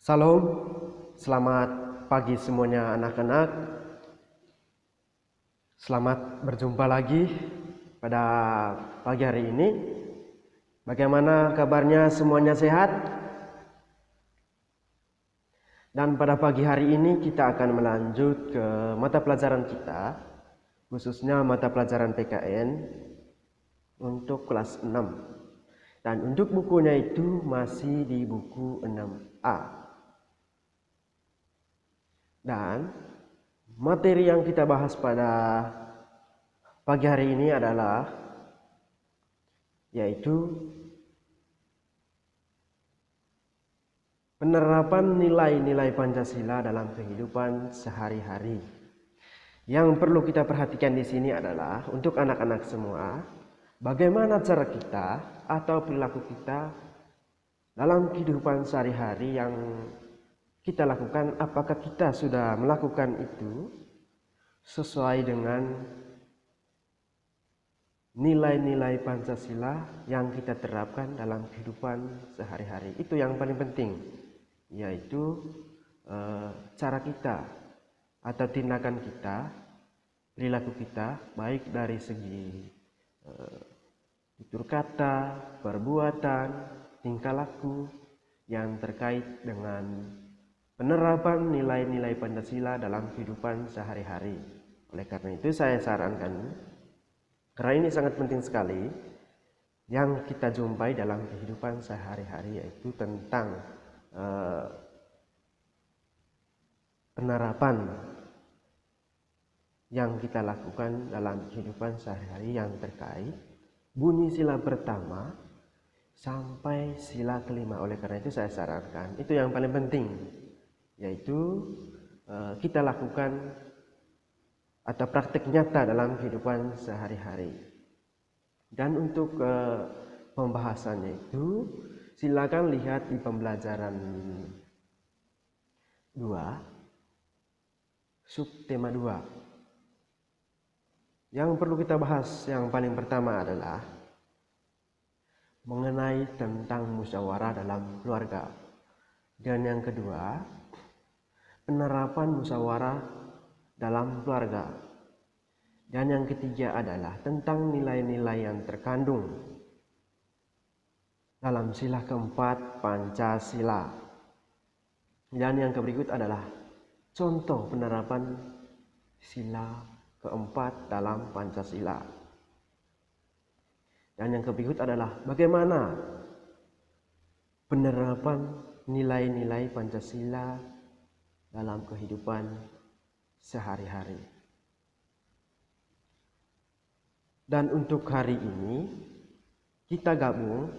Salam, selamat pagi semuanya anak-anak. Selamat berjumpa lagi pada pagi hari ini. Bagaimana kabarnya, semuanya sehat? Dan pada pagi hari ini kita akan melanjut ke mata pelajaran kita, khususnya mata pelajaran PKN untuk kelas 6. Dan untuk bukunya itu masih di buku 6A. Dan materi yang kita bahas pada pagi hari ini adalah yaitu penerapan nilai-nilai Pancasila dalam kehidupan sehari-hari. Yang perlu kita perhatikan di sini adalah untuk anak-anak semua, bagaimana cara kita atau perilaku kita dalam kehidupan sehari-hari yang kita lakukan, apakah kita sudah melakukan itu sesuai dengan nilai-nilai Pancasila yang kita terapkan dalam kehidupan sehari-hari. Itu yang paling penting, yaitu cara kita atau tindakan kita, perilaku kita, baik dari segi tutur kata, perbuatan, tingkah laku yang terkait dengan penerapan nilai-nilai Pancasila dalam kehidupan sehari-hari. Oleh karena itu saya sarankan, karena ini sangat penting sekali yang kita jumpai dalam kehidupan sehari-hari, yaitu tentang penerapan yang kita lakukan dalam kehidupan sehari-hari yang terkait bunyi sila pertama sampai sila kelima. Oleh karena itu saya sarankan, itu yang paling penting, yaitu kita lakukan atau praktik nyata dalam kehidupan sehari-hari. Dan untuk pembahasannya itu silakan lihat di pembelajaran 2 subtema 2. Yang perlu kita bahas yang paling pertama adalah mengenai tentang musyawarah dalam keluarga. Dan yang kedua, penerapan musyawarah dalam keluarga. Dan yang ketiga adalah tentang nilai-nilai yang terkandung dalam sila keempat Pancasila. Dan yang berikut adalah contoh penerapan sila keempat dalam Pancasila. Dan yang berikut adalah bagaimana penerapan nilai-nilai Pancasila dalam kehidupan sehari-hari. Dan untuk hari ini kita gabung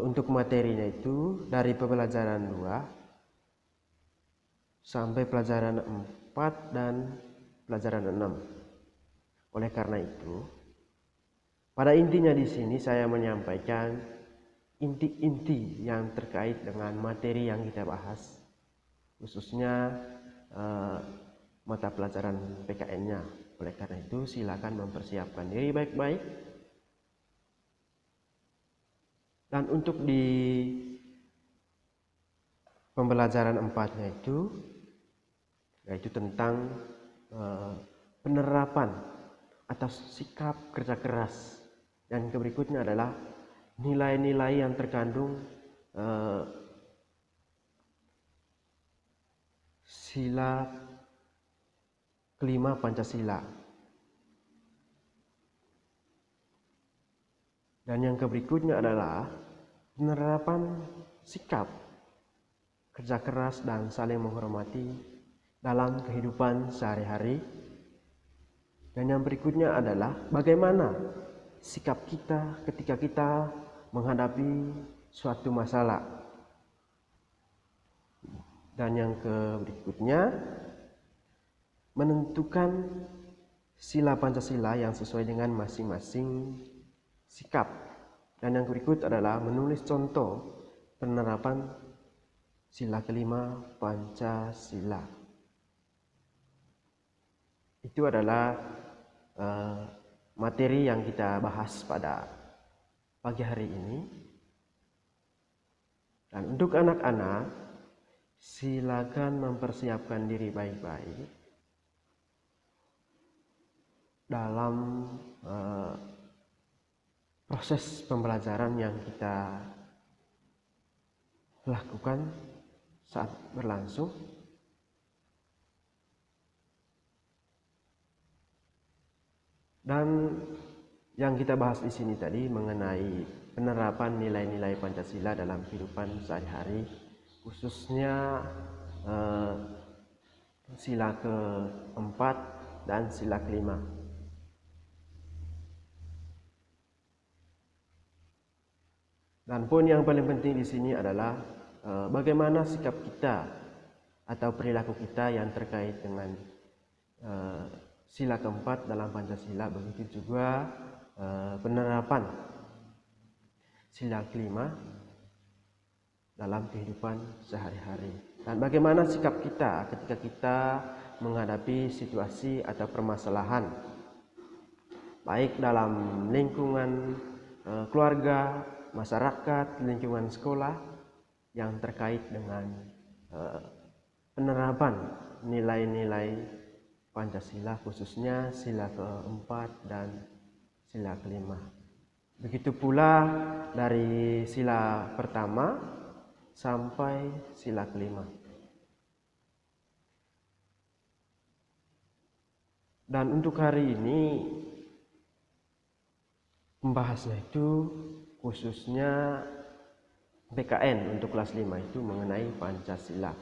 untuk materinya itu dari pembelajaran 2 sampai pelajaran 4 dan pelajaran 6. Oleh karena itu, pada intinya di sini saya menyampaikan inti-inti yang terkait dengan materi yang kita bahas, khususnya mata pelajaran PKN-nya. Oleh karena itu silakan mempersiapkan diri baik-baik. Dan untuk di pembelajaran 4-nya itu yaitu tentang penerapan atas sikap kerja keras. Dan berikutnya adalah nilai-nilai yang terkandung sila kelima Pancasila. Dan yang berikutnya adalah penerapan sikap kerja keras dan saling menghormati dalam kehidupan sehari-hari. Dan yang berikutnya adalah bagaimana sikap kita ketika kita menghadapi suatu masalah. Dan yang berikutnya menentukan sila Pancasila yang sesuai dengan masing-masing sikap. Dan yang berikut adalah menulis contoh penerapan sila kelima Pancasila. Itu adalah materi yang kita bahas pada pagi hari ini. Dan untuk anak-anak silakan mempersiapkan diri baik-baik dalam proses pembelajaran yang kita lakukan saat berlangsung. Dan yang kita bahas di sini tadi mengenai penerapan nilai-nilai Pancasila dalam kehidupan sehari-hari, khususnya sila keempat dan sila kelima. Dan poin yang paling penting di sini adalah bagaimana sikap kita atau perilaku kita yang terkait dengan sila keempat dalam Pancasila, begitu juga penerapan sila kelima dalam kehidupan sehari-hari. Dan bagaimana sikap kita ketika kita menghadapi situasi atau permasalahan, baik dalam lingkungan keluarga, masyarakat, lingkungan sekolah yang terkait dengan penerapan nilai-nilai Pancasila, khususnya sila keempat dan sila kelima. Begitu pula dari sila pertama sampai sila kelima. Dan untuk hari ini pembahasnya itu khususnya PKN untuk kelas 5 itu mengenai Pancasila.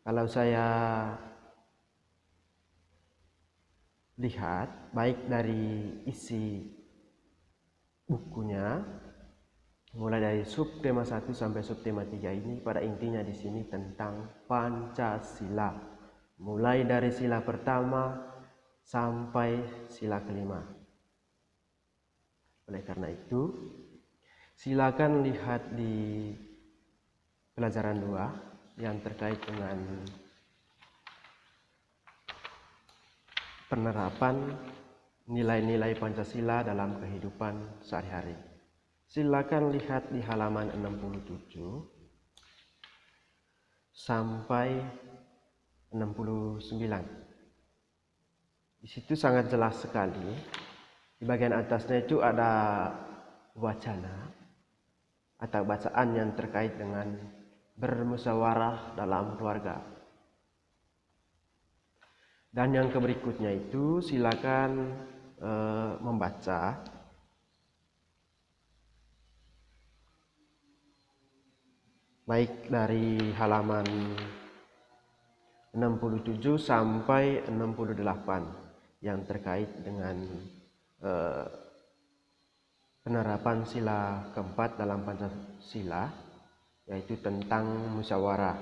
Kalau saya lihat baik dari isi bukunya, mulai dari subtema 1 sampai subtema 3 ini pada intinya di sini tentang Pancasila, mulai dari sila pertama sampai sila kelima. Oleh karena itu, silakan lihat di pelajaran 2 yang terkait dengan penerapan nilai-nilai Pancasila dalam kehidupan sehari-hari. Silakan lihat di halaman 67 sampai 69. Di situ sangat jelas sekali. Di bagian atasnya itu ada wacana atau bacaan yang terkait dengan bermusyawarah dalam keluarga. Dan yang berikutnya itu silakan membaca baik dari halaman 67 sampai 68 yang terkait dengan penerapan sila keempat dalam Pancasila, yaitu tentang musyawarah.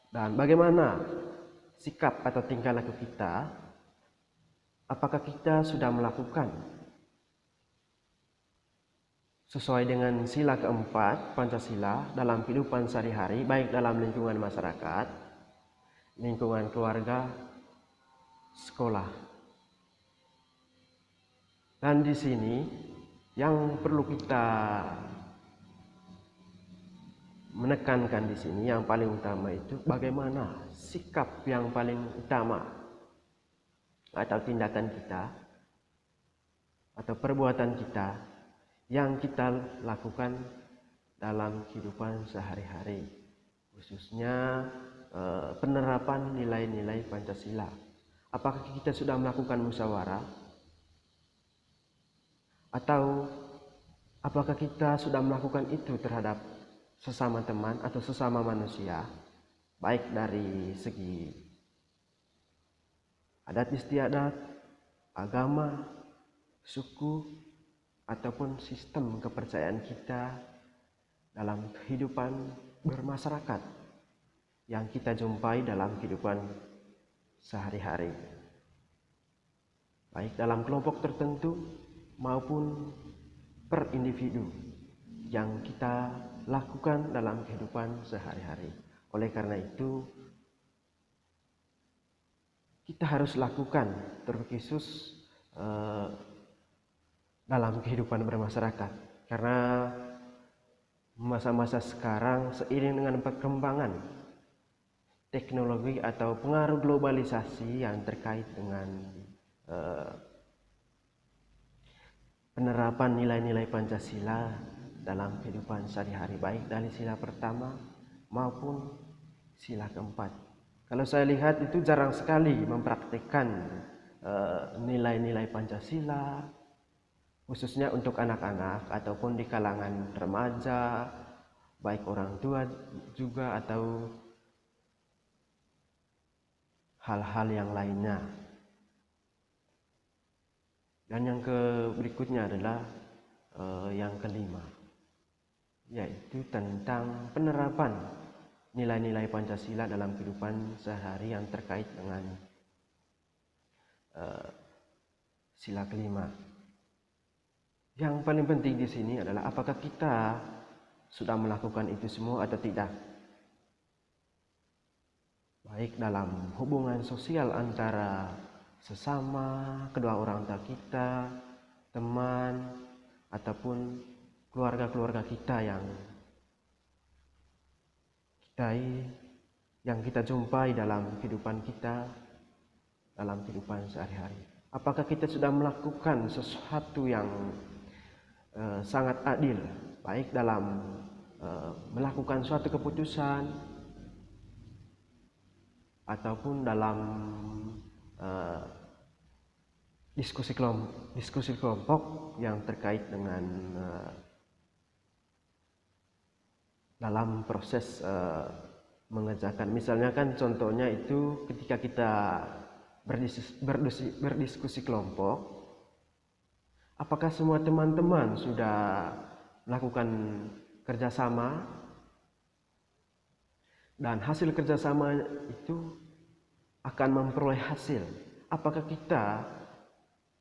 Dan bagaimana sikap atau tingkah laku kita, apakah kita sudah melakukan sesuai dengan sila keempat Pancasila dalam kehidupan sehari-hari, baik dalam lingkungan masyarakat, lingkungan keluarga, sekolah. Dan di sini yang perlu kita menekankan di sini yang paling utama itu bagaimana sikap yang paling utama atau tindakan kita atau perbuatan kita yang kita lakukan dalam kehidupan sehari-hari, khususnya penerapan nilai-nilai Pancasila. Apakah kita sudah melakukan musyawarah atau apakah kita sudah melakukan itu terhadap sesama teman atau sesama manusia, baik dari segi adat istiadat, agama, suku, ataupun sistem kepercayaan kita dalam kehidupan bermasyarakat yang kita jumpai dalam kehidupan sehari-hari, baik dalam kelompok tertentu maupun per individu yang kita lakukan dalam kehidupan sehari-hari. Oleh karena itu, kita harus lakukan terkhusus dalam kehidupan bermasyarakat, karena masa-masa sekarang seiring dengan perkembangan teknologi atau pengaruh globalisasi yang terkait dengan penerapan nilai-nilai Pancasila dalam kehidupan sehari-hari, baik dari sila pertama maupun sila keempat. Kalau saya lihat itu jarang sekali mempraktikkan nilai-nilai Pancasila, khususnya untuk anak-anak ataupun di kalangan remaja, baik orang tua juga atau hal-hal yang lainnya. Dan yang berikutnya adalah yang kelima, yaitu tentang penerapan nilai-nilai Pancasila dalam kehidupan sehari yang terkait dengan sila kelima. Yang paling penting di sini adalah apakah kita sudah melakukan itu semua atau tidak. Baik dalam hubungan sosial antara sesama, kedua orang tua kita, teman, ataupun keluarga-keluarga kita yang kita jumpai dalam kehidupan kita, dalam kehidupan sehari-hari. Apakah kita sudah melakukan sesuatu yang sangat adil, baik dalam melakukan suatu keputusan ataupun dalam diskusi kelompok yang terkait dengan dalam proses mengerjakan. Misalnya kan contohnya itu ketika kita berdiskusi kelompok, apakah semua teman-teman sudah melakukan kerjasama dan hasil kerjasama itu akan memperoleh hasil? Apakah kita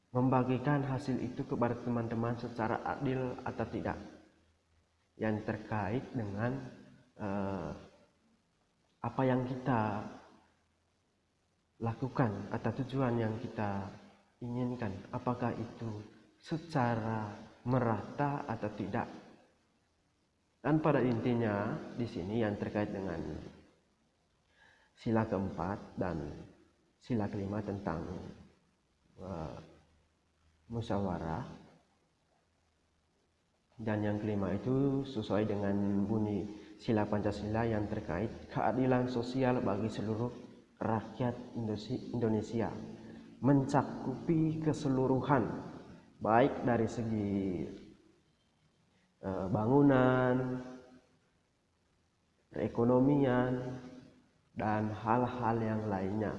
membagikan hasil itu kepada teman-teman secara adil atau tidak? Yang terkait dengan apa yang kita lakukan atau tujuan yang kita inginkan, apakah itu secara merata atau tidak. Dan pada intinya di sini yang terkait dengan sila keempat dan sila kelima tentang musyawarah, dan yang kelima itu sesuai dengan bunyi sila Pancasila yang terkait keadilan sosial bagi seluruh rakyat Indonesia, mencakupi keseluruhan, baik dari segi bangunan, perekonomian, dan hal-hal yang lainnya.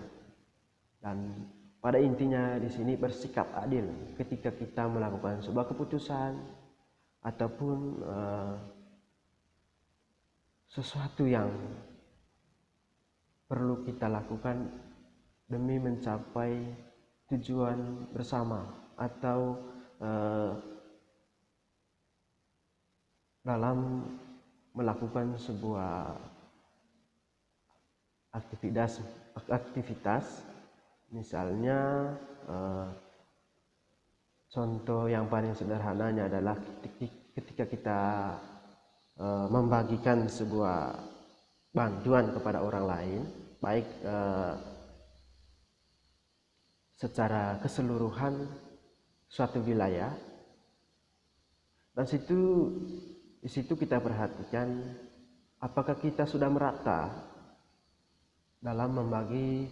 Dan pada intinya di sini bersikap adil ketika kita melakukan sebuah keputusan ataupun sesuatu yang perlu kita lakukan demi mencapai tujuan bersama atau dalam melakukan sebuah aktivitas. Misalnya contoh yang paling sederhananya adalah ketika kita membagikan sebuah bantuan kepada orang lain, baik secara keseluruhan suatu wilayah, dan di situ kita perhatikan apakah kita sudah merata dalam membagi